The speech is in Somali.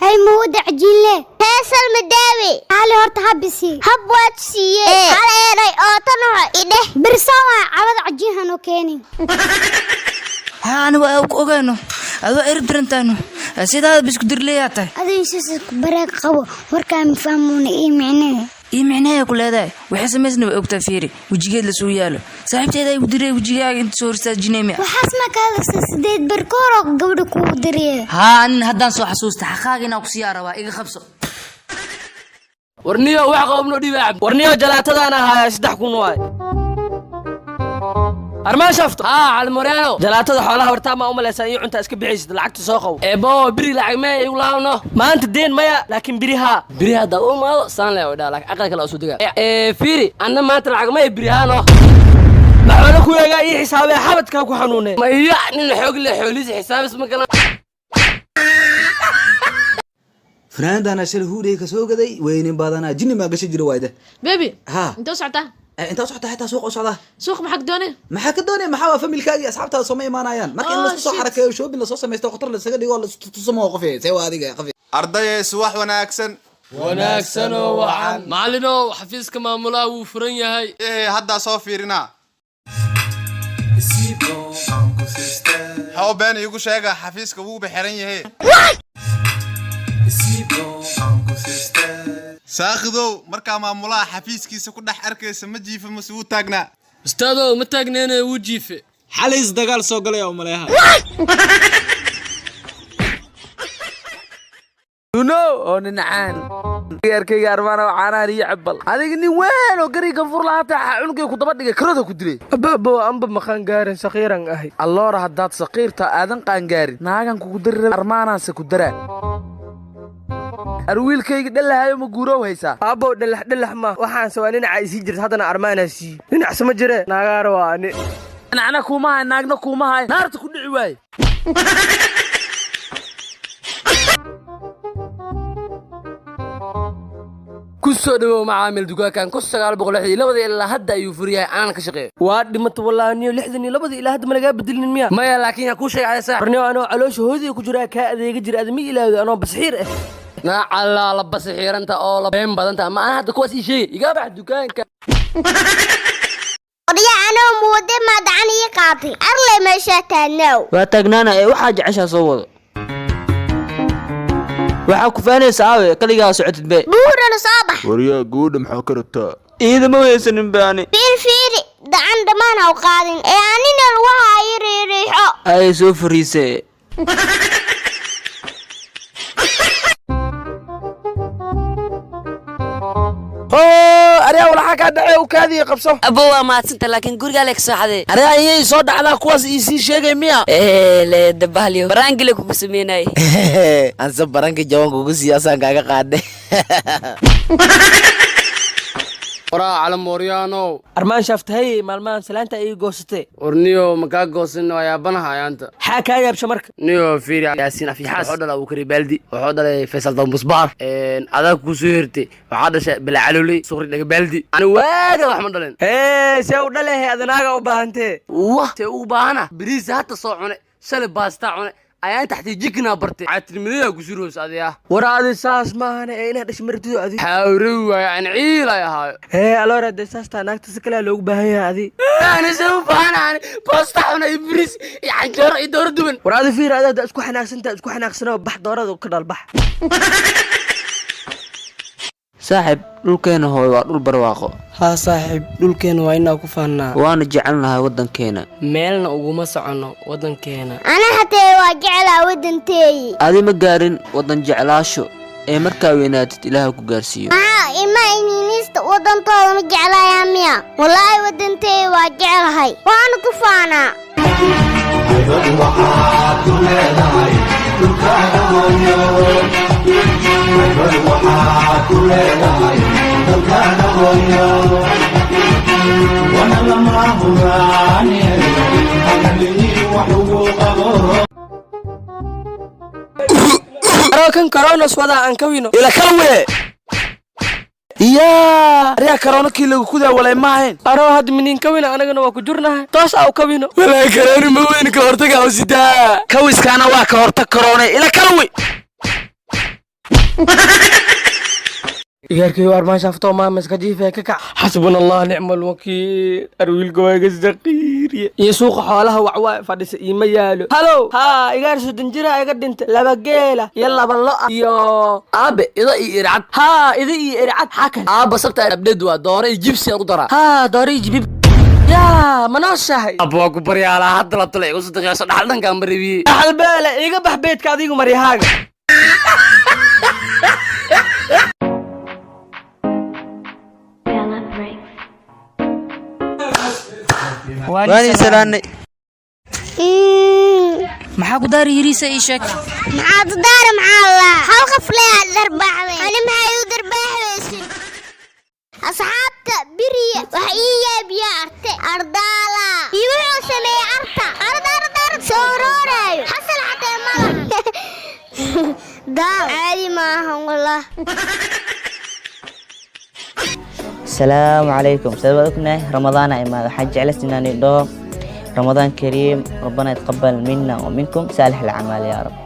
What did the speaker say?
هاي مودة عجيلة هاسل مداوي علي هورت هبسي هبوات سيئة على يدي اوطنها إده برساوة عوض عجيها نوكيني أنا وأوغانو هذا إردرنتانو سيدا بسكو درلياتا هذا سوسك براك قبو وركا مفهمون إيه معناه إيه معناه كل هذا وحسن مزنو أوكتا فيري وجيجيد لسويالو صاحبتي هذا ودري وجيجاك انت سورستا جنيميا وحاسمك هذا سيديد بركورو قبلك ودري ها أنا هدان سو حسوستا حقاقنا وكسيارة وإيغا خبصو ورنيو وحقا ومنو دي باعب ورنيو جلاتدانا هاي سدح كون واي أرمان شفت على المورينو جلاتة حولها ورتاما لسان يعنتا اسك بحيس لعقت سوقو بو بري لعق ما يقولونه ما انت الدين مايا لكن بريها دا ما سان لا ودا لك عقلك لا سودغا فيري انا ما انت لعق ما بريهانو ما حولك ويغا اي حسابي حبدك ku xanuunay ma nin xoog la xooliis xisaab isma kala فناندانا شلهودي كسو غداي وين بادانا جني ما غشي جيرو وايده بيبي ها انت وسعتها انت وصحت حتى سوق وصعده سوق maxaa doonay maxaa ka doonay maxaa familkaaga asxaabtaada soo iimaanayaan markii la soo xarakeeyo shoobin la soo sameesto khatar la isaga dhigo la tusmo qofay say waadiga qafi arday suwax wanaagsan oo waxan macallino xafiiska maamulaha uu furan yahay hadda soo fiirina how been igu sheega xafiiska uu bixiran yahay saakhidow marka maamulaha xafiiskiisa ku dhax arkaysa ma jiifo masuu taagna ustaado ma taagneena uu jiife xaliis dagaal soo galay oo maleeha oo ninaan yarkayga armaana waxaan iyo cabal adiga nin weyn oo gariga fur laata cunugay ku daba dhigay karada ku dilay ababa amba maqan gaarin saqiiran ahay alloora hadaad saqiirta aadan qaan gaarin naagan ku diray armaanaanse ku daraa arwiilkayga dhalahayo ma guurow haysaa abo dhalax ma waxaan sawaanina caayisi jirta hadana armaanaasi dhinac sama jire naagaar waani ana kuma hay naagna kuma hay naarta ku dhici waay kusoo dhawow macaamil dukaankan ku 962 ilaa hadda ayuu furiyay aan ka shaqeeyo waa dhimata wallaaniyo 62 ilaa hadda ma laga bedelin miya maya laakiin yaa ku sheegay sax barniyo anoo caloosha hoodii ku jira ka adeega jira admi ilaawdo anoo basxiir ah na alla la basxiiranta oo la been badanta ma aan hadda kuwaas ii sheegay iga bax dukaanka odiya anoo muude ma dacani qaati arle meesha taanow waa taagnaana waxa jecesha soo wado waxa ku faanaysaa aawe kaligaa socotid bay buurana saabax wariyaa guud maxaa ka rabtaa iida ma weysanin baani fiiri dacan dhamaan haw qaadin anina waxa ay riixo ay soo fariisay ariya walaxa ka dhacay oo kaadii qabso abo waa maadsanta laakiin guriga leeg saaxaday ariya ayay soo dhacdaa kuwaas ii sii sheegay miya le dabahliyo baraangile ku sameynay ansa baranka jawanka ugu siyaasaan kaaga qaaday ورا على موريانو أرمان شفت هاي مالمان سلانتا إيه قوستي ورنيو مكا قوسنو يا بنها يا أنت حكا يا بشمرك نيو فيري ياسين في حاس وحودا لو كري بالدي وحودا فيصل دون بصبار هذا كوسيرتي وحادا شيء بالعلولي صغري لك بالدي أنا واجد أحمد دلين إيه سو دله هذا ناقة وبانته واه سو بانا بريز هات صوعنا سلب باستعنا ayaan taxtii jikna bartay caatilmidada ku suroos adiga waraadi saas maana ee dhash martido adi xawrow aan ciilay ahaa aloora desaasta naagta si kale loogu baahan yahay adi aan soo baahan posta una ibris yaan jaro door duban waraadi fiirada isku xanaaqsanaa bax doorada ka dalbax saaxib dhulkeena hooy waa dhul barwaaqo ha saaxib dhulkeena waa inaa ku faanaa waana jecelnahay wadankeena meelna uguma socono wadankeena ana hataa waa jeclaa wadanteeyi adi ma gaarin wadan jeclaasho ee markaa weynaatid ilaaha ku gaarsiiyo ima inista wadantooda ma jeclayaa miya wallaahi wadanteeyi waa jeclahay waana ku faanaa kan corona wada aan ka wino ila kalwe يا ريا كورونا كيلو كذا ولا ما هين أروح هاد منين كوينا أنا جنوا كجورنا توس أو كوينا ولا كورونا ما وين كورتك أو سيدا كويس كان واك كورتك كورونا إلى كلوي ياركي وار ما شافته ما مسك جيفه ككع حسبنا الله نعم الوكيل أرويل جواج الزقير يسوق حولها وعواء فدس إيما يالو هلو ها إيجار سدنجرا إيجار دنت لا بقيلة يلا بالله يا أبي إذا إيرعت ها إذا إيرعت حكن أبى صبت أبدوا دوري جيبسي أقدر ها دوري جيب يا مناصحي أبو أكو بري على حد لا طلع وصدق يا صدق حلنا كان بريبي أحد بالله إيجا بحبيت كاديكو مري حاجة واني سلاني maxaa ku daari yiriisa ii sheeg maxaad daar macalla hal qof leeyahay darbaxday ani maxay u darbaxaysin asxaabta biriya wax ii yaabiya arte ardaala iyo wuxuu sameeyay arta ardar sooroorayo xasan xatee mala daa caadi maahan wallah السلام عليكم سببكنا رمضان عماد حج على سناني دو رمضان كريم ربنا يتقبل منا ومنكم صالح الأعمال يا رب